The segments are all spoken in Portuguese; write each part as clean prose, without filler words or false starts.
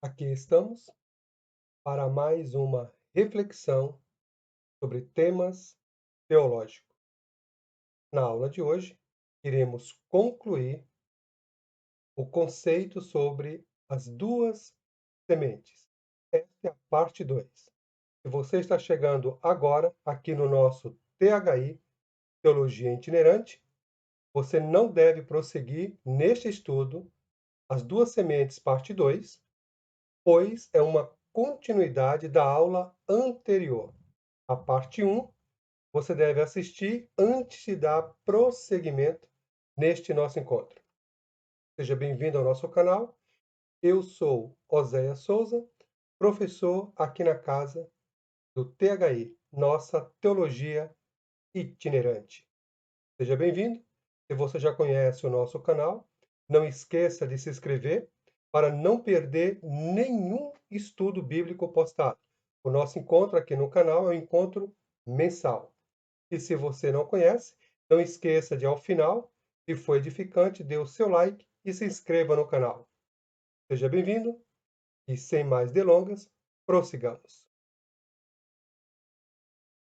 Aqui estamos para mais uma reflexão sobre temas teológicos. Na aula de hoje, iremos concluir o conceito sobre as duas sementes. Esta é a parte 2. Se você está chegando agora aqui no nosso THI, Teologia Itinerante, você não deve prosseguir neste estudo, as duas sementes, parte 2, pois é uma continuidade da aula anterior. A parte 1, você deve assistir antes de dar prosseguimento neste nosso encontro. Seja bem-vindo ao nosso canal. Eu sou Oséias Souza, professor aqui na casa do THI, nossa Teologia Itinerante. Seja bem-vindo. Se você já conhece o nosso canal, não esqueça de se inscrever para não perder nenhum estudo bíblico postado. O nosso encontro aqui no canal é um encontro mensal. E se você não conhece, não esqueça de, ao final, se foi edificante, dê o seu like e se inscreva no canal. Seja bem-vindo e, sem mais delongas, prossigamos.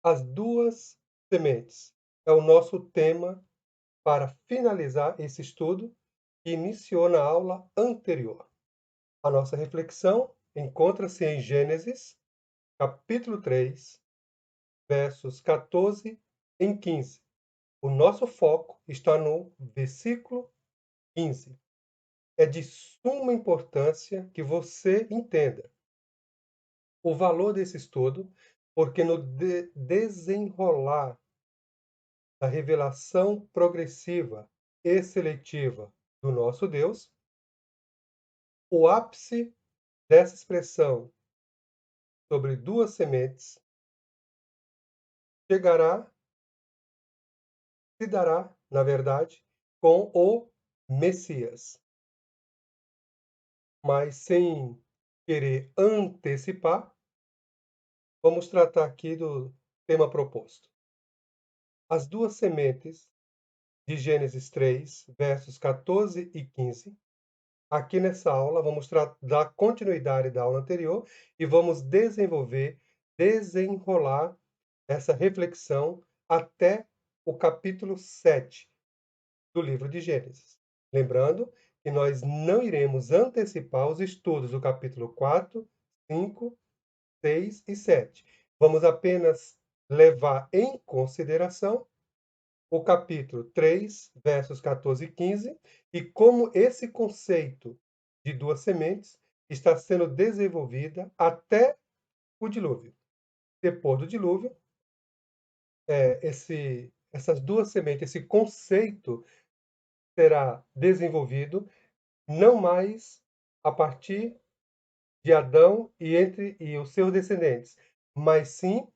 As duas sementes é o nosso tema para finalizar esse estudo que iniciou na aula anterior. A nossa reflexão encontra-se em Gênesis, capítulo 3, versos 14 em 15. O nosso foco está no versículo 15. É de suma importância que você entenda o valor desse estudo, porque no desenrolar da revelação progressiva e seletiva do nosso Deus, o ápice dessa expressão sobre duas sementes chegará, se dará, na verdade, com o Messias. Mas sem querer antecipar, vamos tratar aqui do tema proposto. As duas sementes de Gênesis 3, versos 14 e 15. Aqui nessa aula, vamos dar continuidade da aula anterior e vamos desenrolar essa reflexão até o capítulo 7 do livro de Gênesis. Lembrando que nós não iremos antecipar os estudos do capítulo 4, 5, 6 e 7. Vamos apenas levar em consideração o capítulo 3, versos 14 e 15, e como esse conceito de duas sementes está sendo desenvolvida até o dilúvio. Depois do dilúvio, essas duas sementes, esse conceito será desenvolvido não mais a partir de Adão e os seus descendentes, mas sim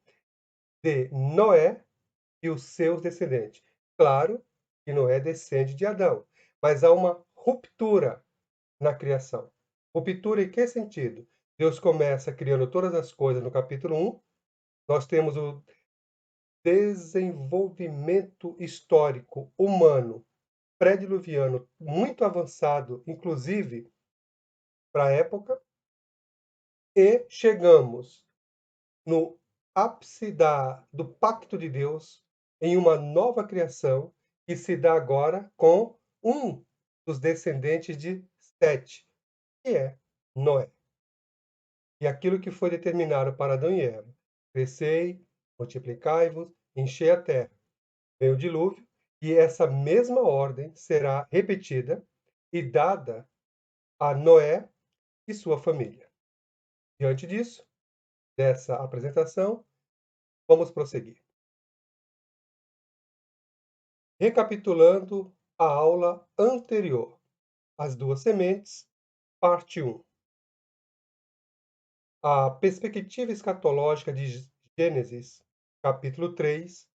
de Noé e os seus descendentes. Claro que Noé descende de Adão, mas há uma ruptura na criação. Ruptura em que sentido? Deus começa criando todas as coisas no capítulo 1, nós temos o desenvolvimento histórico humano pré-diluviano muito avançado, inclusive para a época, e chegamos no ápice do pacto de Deus em uma nova criação que se dá agora com um dos descendentes de Sete, que é Noé. E aquilo que foi determinado para Adão e Eva: crescei, multiplicai-vos, enchei a terra. Vem o dilúvio, e essa mesma ordem será repetida e dada a Noé e sua família. Diante disso, dessa apresentação, vamos prosseguir. Recapitulando a aula anterior, as duas sementes, parte 1. A perspectiva escatológica de Gênesis, capítulo 3,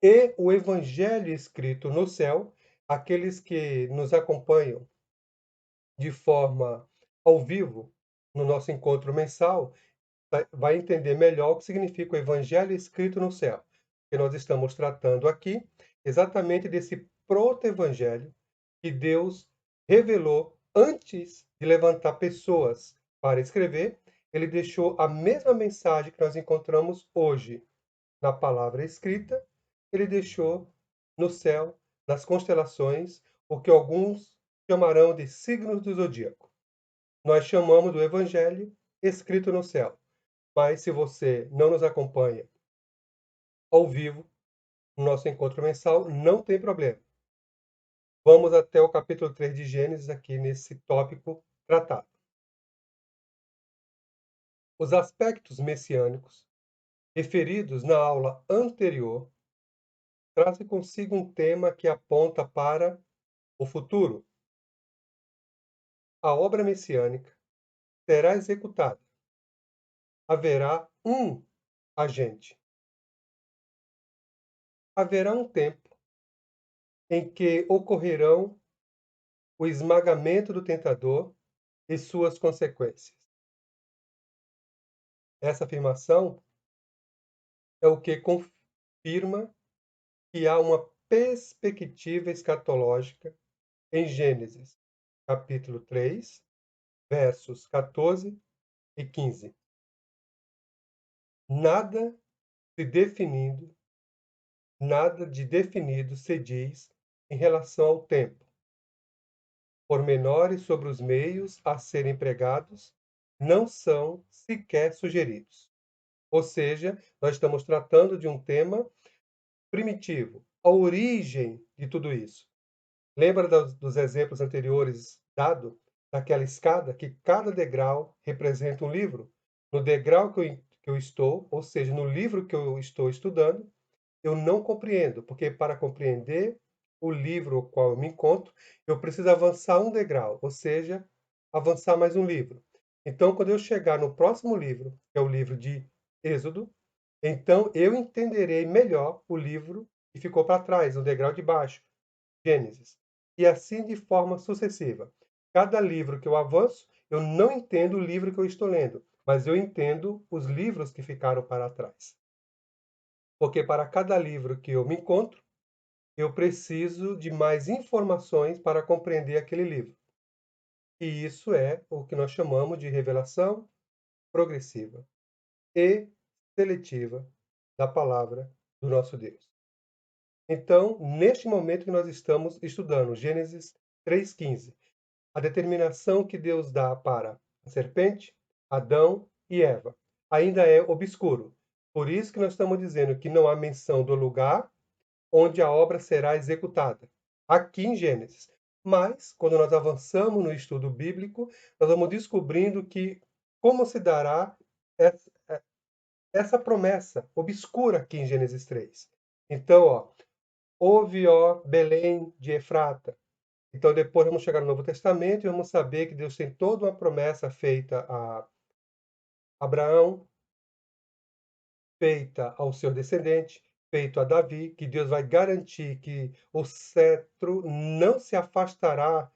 e o evangelho escrito no céu, aqueles que nos acompanham de forma ao vivo no nosso encontro mensal, vai entender melhor o que significa o evangelho escrito no céu. Que nós estamos tratando aqui exatamente desse proto-evangelho que Deus revelou antes de levantar pessoas para escrever, ele deixou a mesma mensagem que nós encontramos hoje na palavra escrita, ele deixou no céu, nas constelações, o que alguns chamarão de signos do zodíaco. Nós chamamos do Evangelho escrito no céu. Mas se você não nos acompanha ao vivo, no nosso encontro mensal, não tem problema. Vamos até o capítulo 3 de Gênesis aqui nesse tópico tratado. Os aspectos messiânicos referidos na aula anterior trazem consigo um tema que aponta para o futuro. A obra messiânica será executada. Haverá um agente. Haverá um tempo em que ocorrerão o esmagamento do tentador e suas consequências. Essa afirmação é o que confirma que há uma perspectiva escatológica em Gênesis, capítulo 3, versos 14 e 15. Nada de definido se diz em relação ao tempo. Pormenores sobre os meios a serem empregados não são sequer sugeridos. Ou seja, nós estamos tratando de um tema primitivo, a origem de tudo isso. Lembra dos exemplos anteriores dado daquela escada que cada degrau representa um livro? No degrau que eu estou, ou seja, no livro que eu estou estudando, eu não compreendo, porque para compreender o livro ao qual eu me encontro, eu preciso avançar um degrau, ou seja, avançar mais um livro. Então, quando eu chegar no próximo livro, que é o livro de Êxodo, então eu entenderei melhor o livro que ficou para trás, o degrau de baixo, Gênesis. E assim de forma sucessiva. Cada livro que eu avanço, eu não entendo o livro que eu estou lendo, mas eu entendo os livros que ficaram para trás. Porque para cada livro que eu me encontro, eu preciso de mais informações para compreender aquele livro. E isso é o que nós chamamos de revelação progressiva e seletiva da palavra do nosso Deus. Então, neste momento que nós estamos estudando Gênesis 3:15, a determinação que Deus dá para a serpente, Adão e Eva ainda é obscuro. Por isso que nós estamos dizendo que não há menção do lugar onde a obra será executada, aqui em Gênesis. Mas, quando nós avançamos no estudo bíblico, nós vamos descobrindo que como se dará essa promessa obscura aqui em Gênesis 3. Então, ouve, ó Belém de Efrata. Então, depois vamos chegar no Novo Testamento e vamos saber que Deus tem toda uma promessa feita a Abraão, feita ao seu descendente, feito a Davi, que Deus vai garantir que o cetro não se afastará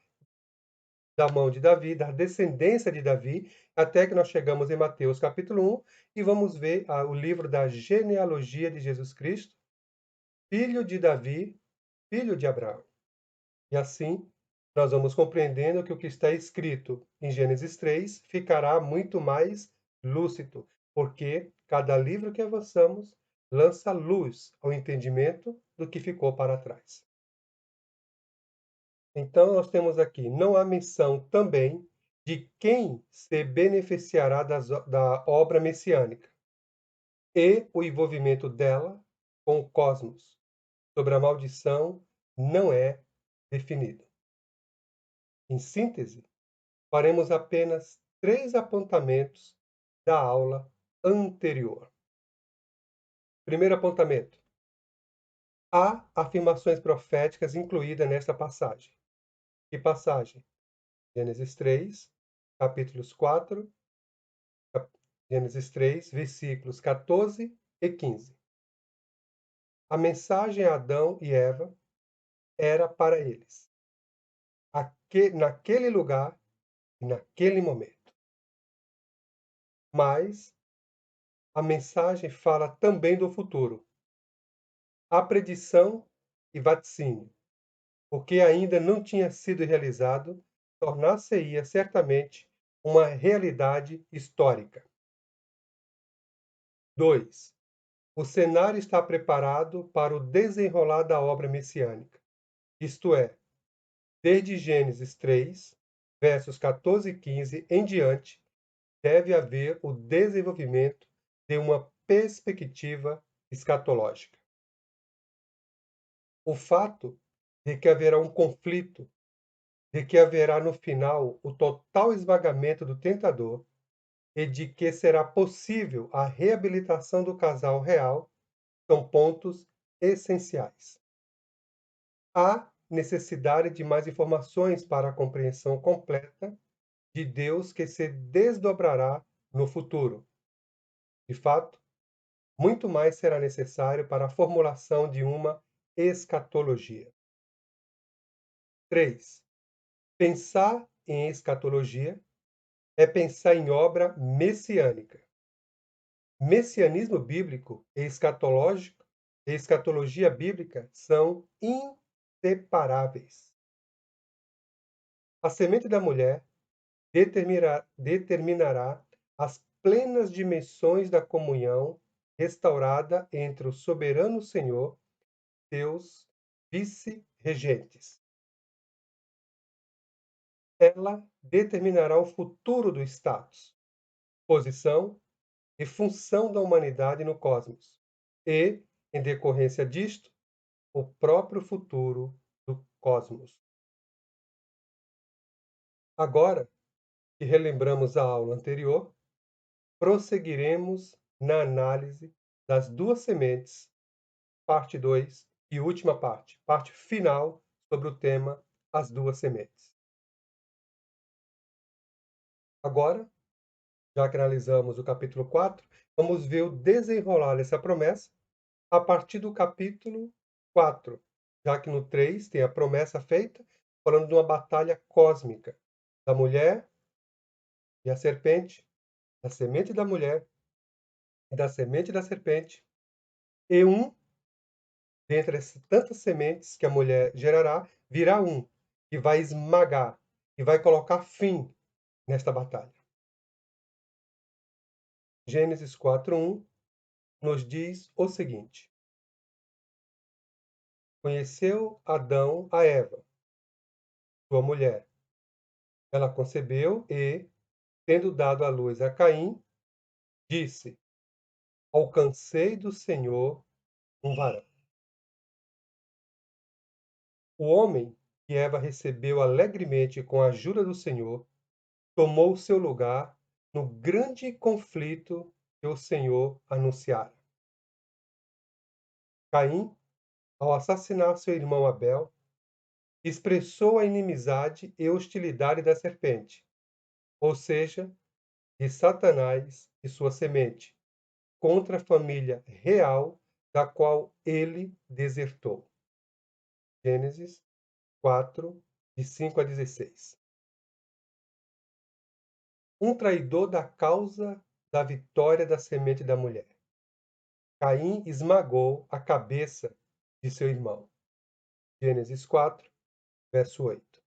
da mão de Davi, da descendência de Davi, até que nós chegamos em Mateus capítulo 1 e vamos ver o livro da genealogia de Jesus Cristo, filho de Davi, filho de Abraão. E assim, nós vamos compreendendo que o que está escrito em Gênesis 3 ficará muito mais lúcido, porque cada livro que avançamos lança luz ao entendimento do que ficou para trás. Então, nós temos aqui, não há menção também de quem se beneficiará da obra messiânica e o envolvimento dela com o cosmos sobre a maldição não é definido. Em síntese, faremos apenas 3 apontamentos da aula anterior. Primeiro apontamento. Há afirmações proféticas incluídas nesta passagem. Que passagem? Gênesis 3, capítulos 4, Gênesis 3, versículos 14 e 15. A mensagem a Adão e Eva era para eles, naquele lugar e naquele momento. Mas a mensagem fala também do futuro. A predição e vaticínio, o que ainda não tinha sido realizado, tornar-se-ia certamente uma realidade histórica. 2. O cenário está preparado para o desenrolar da obra messiânica, isto é, desde Gênesis 3, versos 14 e 15 em diante, deve haver o desenvolvimento de uma perspectiva escatológica. O fato de que haverá um conflito, de que haverá no final o total esvagamento do tentador e de que será possível a reabilitação do casal real são pontos essenciais. Há necessidade de mais informações para a compreensão completa de Deus que se desdobrará no futuro. De fato, muito mais será necessário para a formulação de uma escatologia. 3. Pensar em escatologia é pensar em obra messiânica. Messianismo bíblico e escatológico e escatologia bíblica são inseparáveis. A semente da mulher determinará as plenas dimensões da comunhão restaurada entre o soberano Senhor e seus vice-regentes. Ela determinará o futuro do status, posição e função da humanidade no cosmos e, em decorrência disto, o próprio futuro do cosmos. Agora que relembramos a aula anterior, prosseguiremos na análise das duas sementes, parte 2 e última parte final sobre o tema As Duas Sementes. Agora, já que analisamos o capítulo 4, vamos ver o desenrolar dessa promessa a partir do capítulo 4, já que no 3 tem a promessa feita, falando de uma batalha cósmica da mulher e a serpente, da semente da mulher e da semente da serpente, e dentre as tantas sementes que a mulher gerará, virá que vai esmagar e vai colocar fim nesta batalha. Gênesis 4:1 nos diz o seguinte: Conheceu Adão a Eva, sua mulher. Ela concebeu e, tendo dado à luz a Caim, disse: Alcancei do Senhor um varão. O homem que Eva recebeu alegremente com a ajuda do Senhor, tomou seu lugar no grande conflito que o Senhor anunciara. Caim, ao assassinar seu irmão Abel, expressou a inimizade e hostilidade da serpente, ou seja, de Satanás e sua semente, contra a família real da qual ele desertou. Gênesis 4, de 5 a 16. Um traidor da causa da vitória da semente da mulher. Caim esmagou a cabeça de seu irmão. Gênesis 4, verso 8.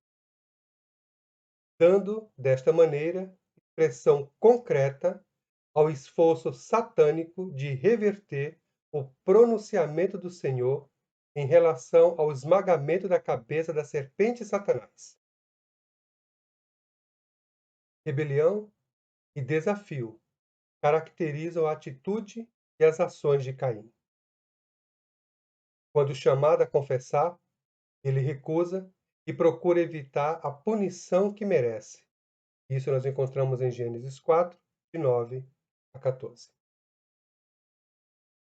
Dando, desta maneira, expressão concreta ao esforço satânico de reverter o pronunciamento do Senhor em relação ao esmagamento da cabeça da serpente Satanás. Rebelião e desafio caracterizam a atitude e as ações de Caim. Quando chamado a confessar, ele recusa e procura evitar a punição que merece. Isso nós encontramos em Gênesis 4, de 9 a 14.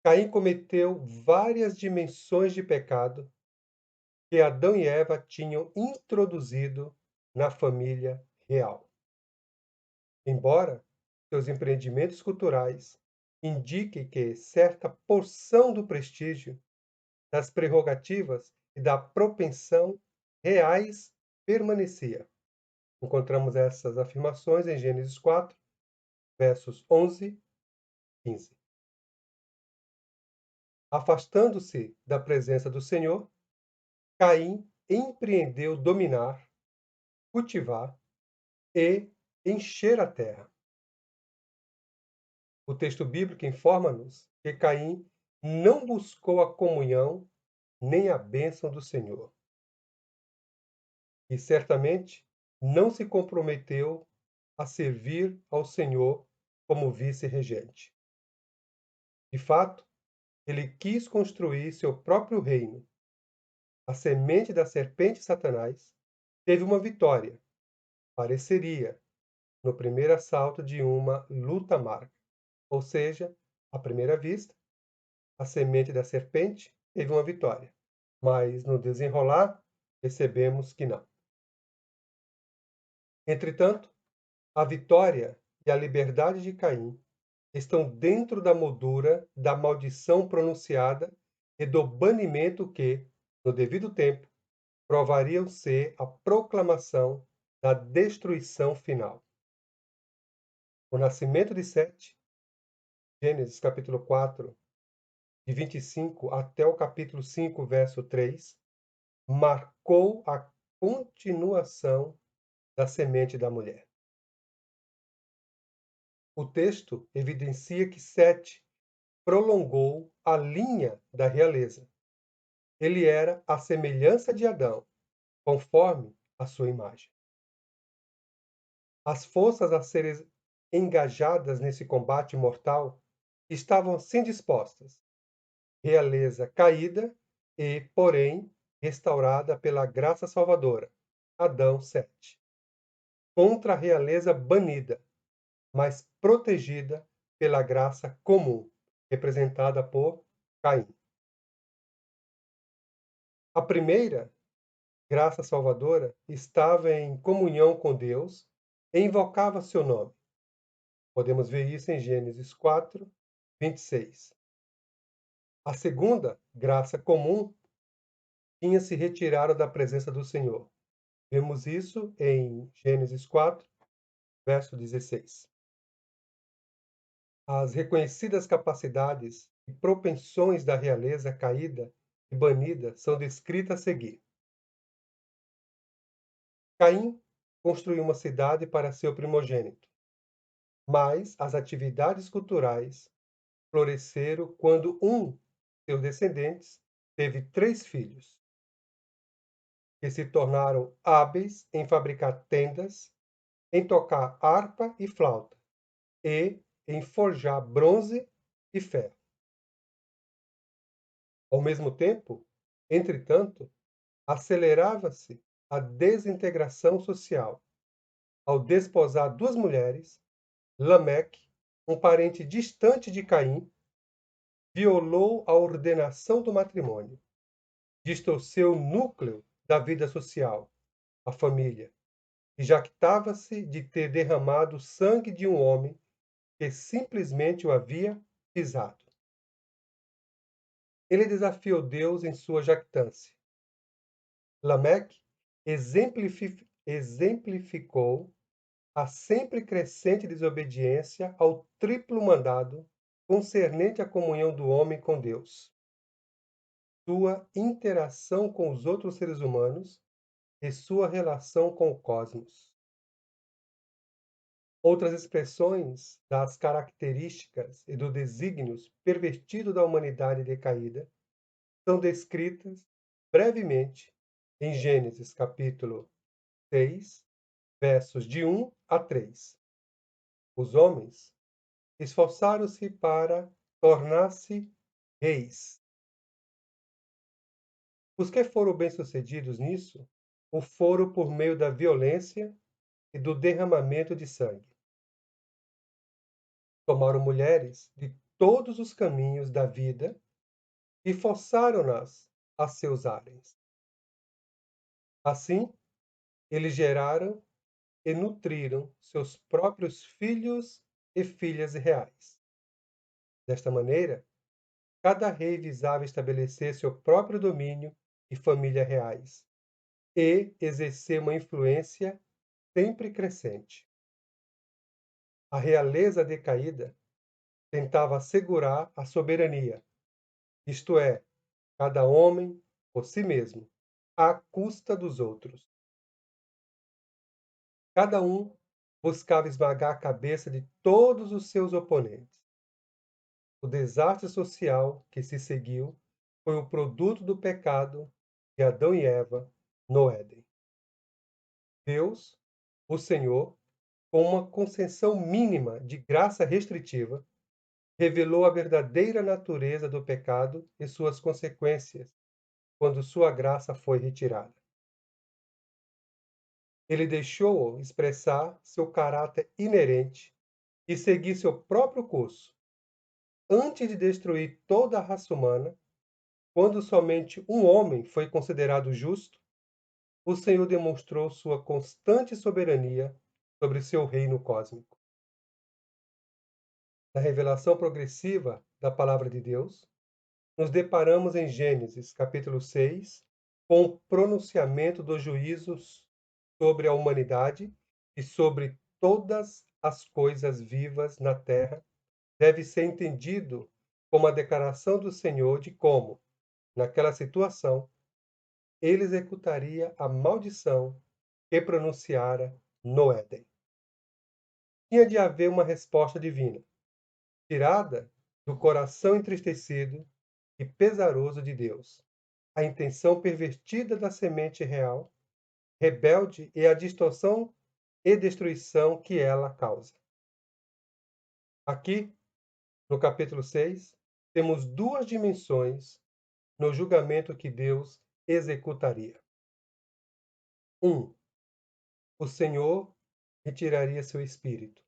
Caim cometeu várias dimensões de pecado que Adão e Eva tinham introduzido na família real. Embora seus empreendimentos culturais indiquem que certa porção do prestígio, das prerrogativas e da propensão reais permanecia. Encontramos essas afirmações em Gênesis 4, versos 11 e 15. Afastando-se da presença do Senhor, Caim empreendeu dominar, cultivar e encher a terra. O texto bíblico informa-nos que Caim não buscou a comunhão nem a bênção do Senhor. E certamente não se comprometeu a servir ao Senhor como vice-regente. De fato, ele quis construir seu próprio reino. A semente da serpente Satanás teve uma vitória, pareceria, no primeiro assalto de uma luta amarga. Ou seja, à primeira vista, a semente da serpente teve uma vitória, mas no desenrolar percebemos que não. Entretanto, a vitória e a liberdade de Caim estão dentro da moldura da maldição pronunciada e do banimento que, no devido tempo, provariam ser a proclamação da destruição final. O nascimento de Sete, Gênesis capítulo 4, de 25 até o capítulo 5, verso 3, marcou a continuação da semente da mulher. O texto evidencia que Sete prolongou a linha da realeza. Ele era a semelhança de Adão, conforme a sua imagem. As forças a serem engajadas nesse combate mortal estavam assim dispostas: realeza caída e, porém, restaurada pela graça salvadora, Adão 7, contra a realeza banida, mas protegida pela graça comum, representada por Caim. A primeira, graça salvadora, estava em comunhão com Deus e invocava seu nome. Podemos ver isso em Gênesis 4, 26. A segunda, graça comum, tinha se retirado da presença do Senhor. Vemos isso em Gênesis 4, verso 16. As reconhecidas capacidades e propensões da realeza caída e banida são descritas a seguir. Caim construiu uma cidade para seu primogênito, mas as atividades culturais floresceram quando um de seus descendentes teve 3 filhos, que se tornaram hábeis em fabricar tendas, em tocar harpa e flauta, e em forjar bronze e ferro. Ao mesmo tempo, entretanto, acelerava-se a desintegração social. Ao desposar 2 mulheres, Lameque, um parente distante de Caim, violou a ordenação do matrimônio, distorceu o núcleo da vida social, a família, e jactava-se de ter derramado o sangue de um homem que simplesmente o havia pisado. Ele desafiou Deus em sua jactância. Lameque exemplificou a sempre crescente desobediência ao triplo mandado concernente à comunhão do homem com Deus, sua interação com os outros seres humanos e sua relação com o cosmos. Outras expressões das características e do desígnios pervertido da humanidade decaída são descritas brevemente em Gênesis capítulo 6, versos de 1 a 3. Os homens esforçaram-se para tornar-se reis. Os que foram bem-sucedidos nisso o foram por meio da violência e do derramamento de sangue. Tomaram mulheres de todos os caminhos da vida e forçaram-nas a seus haréns. Assim, eles geraram e nutriram seus próprios filhos e filhas reais. Desta maneira, cada rei visava estabelecer seu próprio domínio e família reais e exercer uma influência sempre crescente. A realeza decaída tentava assegurar a soberania, isto é, cada homem por si mesmo, à custa dos outros. Cada um buscava esmagar a cabeça de todos os seus oponentes. O desastre social que se seguiu foi o produto do pecado de Adão e Eva no Éden. Deus, o Senhor, com uma concessão mínima de graça restritiva, revelou a verdadeira natureza do pecado e suas consequências quando sua graça foi retirada. Ele deixou-o expressar seu caráter inerente e seguir seu próprio curso, antes de destruir toda a raça humana. Quando somente um homem foi considerado justo, o Senhor demonstrou sua constante soberania sobre seu reino cósmico. Na revelação progressiva da palavra de Deus, nos deparamos em Gênesis, capítulo 6, com o pronunciamento dos juízos sobre a humanidade e sobre todas as coisas vivas na terra. Deve ser entendido como a declaração do Senhor de como, naquela situação, ele executaria a maldição que pronunciara no Éden. Tinha de haver uma resposta divina, tirada do coração entristecido e pesaroso de Deus, a intenção pervertida da semente real, rebelde e a distorção e destruição que ela causa. Aqui, no capítulo 6, temos duas dimensões no julgamento que Deus executaria. 1. O Senhor retiraria seu espírito.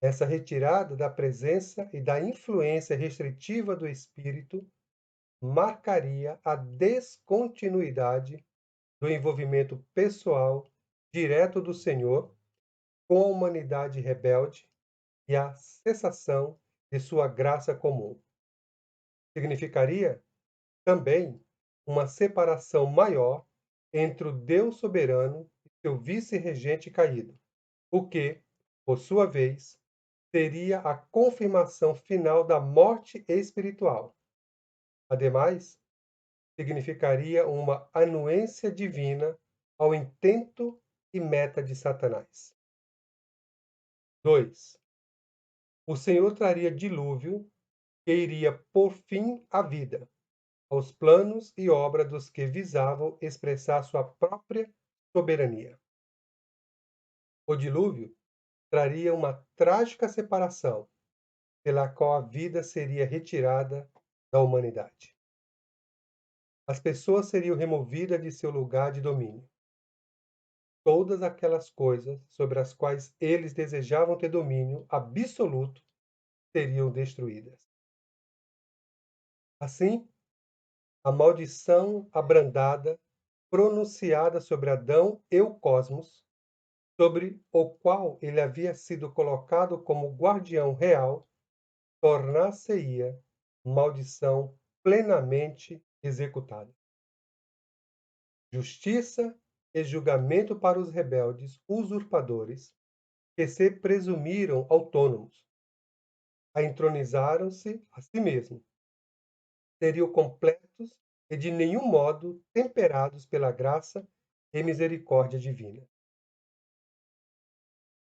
Essa retirada da presença e da influência restritiva do espírito marcaria a descontinuidade do envolvimento pessoal direto do Senhor com a humanidade rebelde e a cessação de sua graça comum. Significaria também uma separação maior entre o Deus soberano e seu vice-regente caído, o que, por sua vez, seria a confirmação final da morte espiritual. Ademais, significaria uma anuência divina ao intento e meta de Satanás. 2. O Senhor traria dilúvio que iria pôr fim à vida, aos planos e obras dos que visavam expressar sua própria soberania. O dilúvio traria uma trágica separação, pela qual a vida seria retirada da humanidade. As pessoas seriam removidas de seu lugar de domínio. Todas aquelas coisas sobre as quais eles desejavam ter domínio absoluto seriam destruídas. Assim, a maldição abrandada pronunciada sobre Adão e o cosmos, sobre o qual ele havia sido colocado como guardião real, tornar-se-ia maldição plenamente executada. Justiça e julgamento para os rebeldes usurpadores que se presumiram autônomos, entronizaram-se a si mesmos. Seriam completos e de nenhum modo temperados pela graça e misericórdia divina.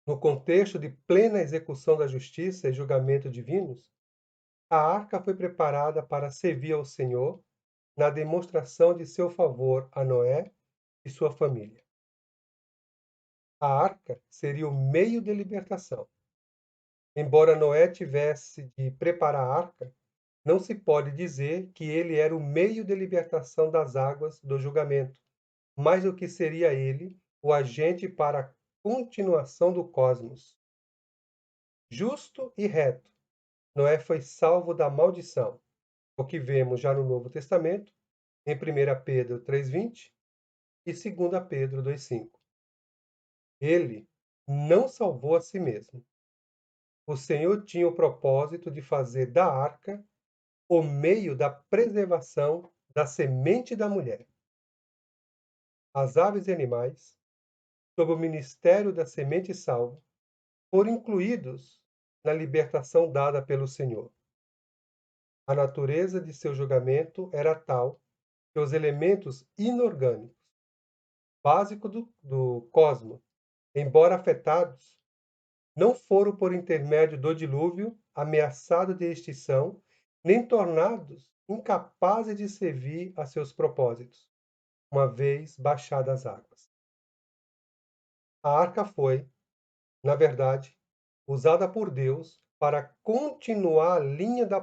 No contexto de plena execução da justiça e julgamento divinos, a arca foi preparada para servir ao Senhor na demonstração de seu favor a Noé e sua família. A arca seria o meio de libertação. Embora Noé tivesse de preparar a arca, não se pode dizer que ele era o meio de libertação das águas do julgamento, mais do que seria ele o agente para a continuação do cosmos. Justo e reto, Noé foi salvo da maldição, o que vemos já no Novo Testamento, em 1 Pedro 3,20 e 2 Pedro 2,5. Ele não salvou a si mesmo. O Senhor tinha o propósito de fazer da arca o meio da preservação da semente da mulher. As aves e animais, sob o ministério da semente salva, foram incluídos na libertação dada pelo Senhor. A natureza de seu julgamento era tal que os elementos inorgânicos, básicos do cosmos, embora afetados, não foram por intermédio do dilúvio, ameaçado de extinção, nem tornados incapazes de servir a seus propósitos, uma vez baixadas as águas. A arca foi, na verdade, usada por Deus para continuar a linha da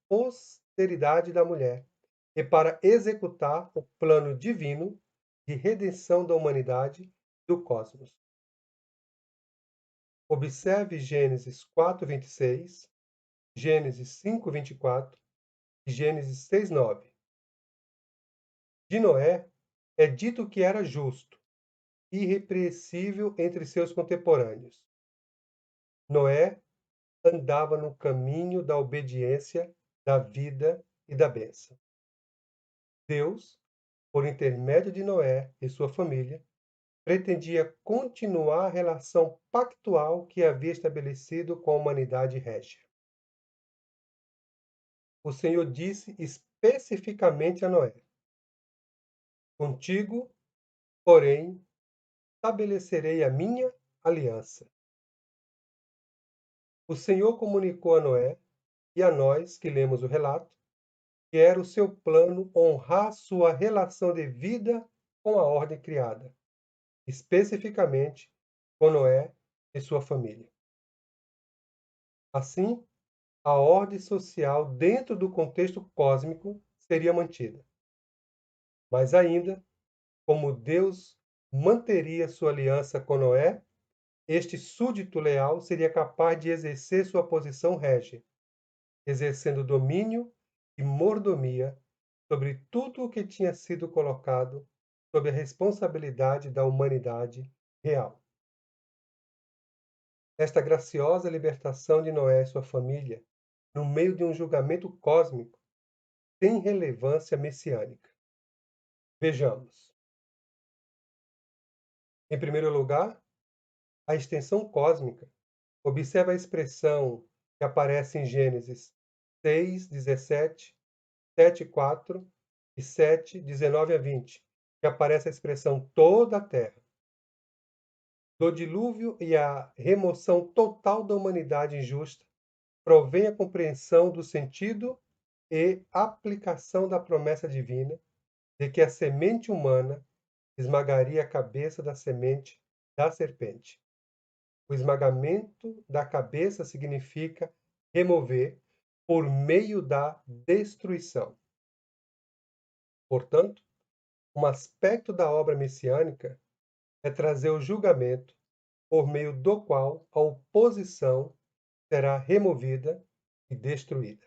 posteridade da mulher e para executar o plano divino de redenção da humanidade e do cosmos. Observe Gênesis 4:26, Gênesis 5:24 e Gênesis 6:9. De Noé é dito que era justo, irrepreensível entre seus contemporâneos. Noé andava no caminho da obediência, da vida e da bênção. Deus, por intermédio de Noé e sua família, pretendia continuar a relação pactual que havia estabelecido com a humanidade régia. O Senhor disse especificamente a Noé: Contigo, porém, estabelecerei a minha aliança. O Senhor comunicou a Noé e a nós que lemos o relato que era o seu plano honrar sua relação de vida com a ordem criada, especificamente com Noé e sua família. Assim, a ordem social dentro do contexto cósmico seria mantida. Mas ainda, como Deus manteria sua aliança com Noé, este súdito leal seria capaz de exercer sua posição régia, exercendo domínio e mordomia sobre tudo o que tinha sido colocado sob a responsabilidade da humanidade real. Esta graciosa libertação de Noé e sua família, no meio de um julgamento cósmico, tem relevância messiânica. Vejamos. Em primeiro lugar, a extensão cósmica. Observe a expressão que aparece em Gênesis 6, 17, 7, 4 e 7, 19 a 20, que aparece a expressão toda a terra. Do dilúvio e a remoção total da humanidade injusta, provém a compreensão do sentido e aplicação da promessa divina de que a semente humana esmagaria a cabeça da semente da serpente. O esmagamento da cabeça significa remover por meio da destruição. Portanto, um aspecto da obra messiânica é trazer o julgamento por meio do qual a oposição será removida e destruída.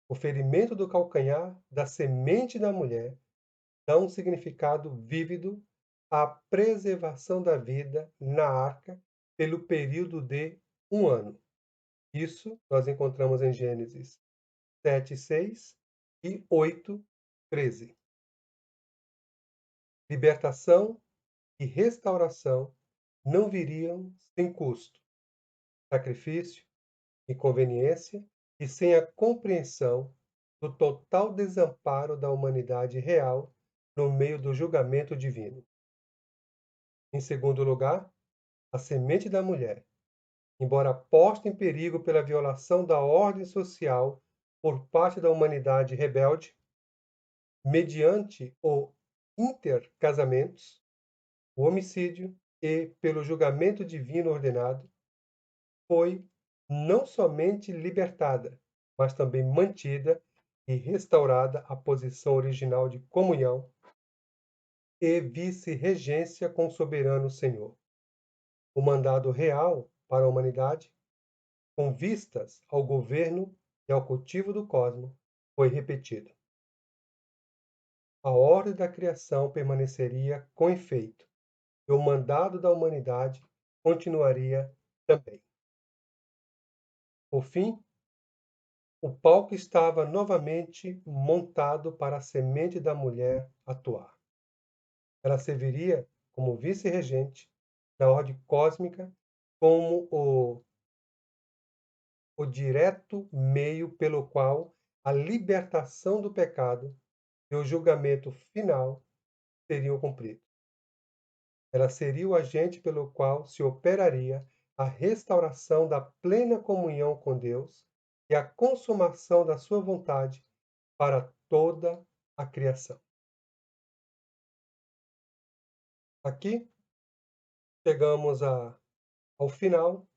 O ferimento do calcanhar da semente da mulher dá um significado vívido à preservação da vida na arca pelo período de 1 ano. Isso nós encontramos em Gênesis 7:6 e 8:13. Libertação e restauração não viriam sem custo, sacrifício, inconveniência e sem a compreensão do total desamparo da humanidade real no meio do julgamento divino. Em segundo lugar, a semente da mulher, embora posta em perigo pela violação da ordem social por parte da humanidade rebelde, mediante o intercasamentos, o homicídio e pelo julgamento divino ordenado, foi não somente libertada, mas também mantida e restaurada à posição original de comunhão e vice-regência com o soberano Senhor. O mandado real para a humanidade, com vistas ao governo e ao cultivo do cosmos, foi repetido. A ordem da criação permaneceria com efeito, e o mandado da humanidade continuaria também. Por fim, o palco estava novamente montado para a semente da mulher atuar. Ela serviria como vice-regente da ordem cósmica, como o direto meio pelo qual a libertação do pecado e o julgamento final seriam cumpridos. Ela seria o agente pelo qual se operaria a restauração da plena comunhão com Deus e a consumação da sua vontade para toda a criação. Aqui chegamos ao final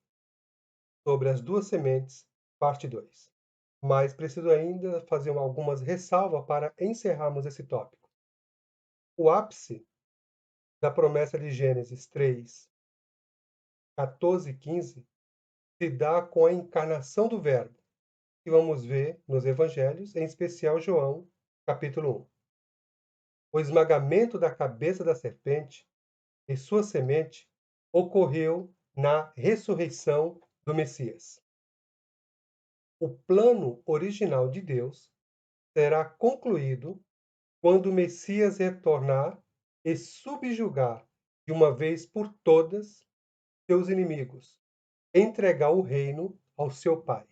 sobre as duas sementes, parte 2. Mas preciso ainda fazer algumas ressalvas para encerrarmos esse tópico. O ápice da promessa de Gênesis 3, 14 e 15 se dá com a encarnação do Verbo, que vamos ver nos evangelhos, em especial João, capítulo 1. O esmagamento da cabeça da serpente e sua semente ocorreu na ressurreição do Messias. O plano original de Deus será concluído quando o Messias retornar e subjugar de uma vez por todas seus inimigos, entregar o reino ao seu Pai.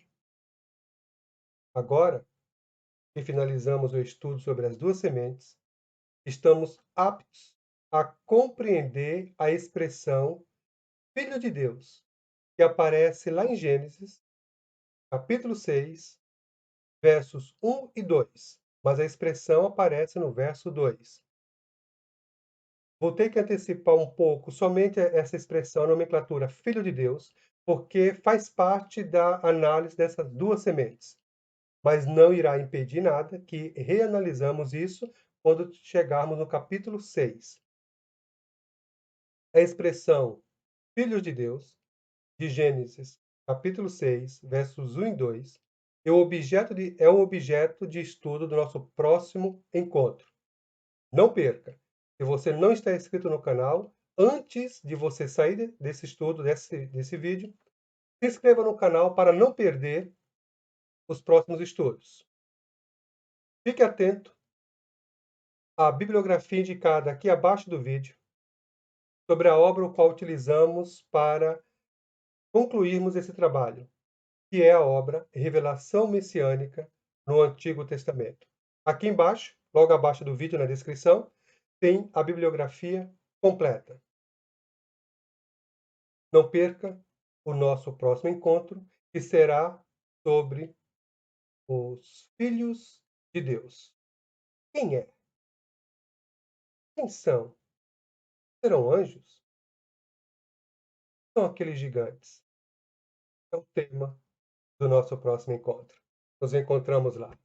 Agora que finalizamos o estudo sobre as duas sementes, estamos aptos a compreender a expressão Filho de Deus, que aparece lá em Gênesis, capítulo 6, versos 1 e 2, mas a expressão aparece no verso 2. Vou ter que antecipar um pouco somente essa expressão, a nomenclatura Filho de Deus, porque faz parte da análise dessas duas sementes. Mas não irá impedir nada que reanalisamos isso quando chegarmos no capítulo 6. A expressão Filhos de Deus, de Gênesis, capítulo 6, versos 1 e 2, é o objeto de estudo do nosso próximo encontro. Não perca! Se você não está inscrito no canal, antes de você sair desse estudo, desse vídeo, se inscreva no canal para não perder os próximos estudos. Fique atento à bibliografia indicada aqui abaixo do vídeo sobre a obra o qual utilizamos para concluirmos esse trabalho, que é a obra Revelação Messiânica no Antigo Testamento. Aqui embaixo, logo abaixo do vídeo, na descrição, tem a bibliografia completa. Não perca o nosso próximo encontro, que será sobre os filhos de Deus. Quem é? Quem são? Serão anjos? São aqueles gigantes? É o tema do nosso próximo encontro. Nos encontramos lá.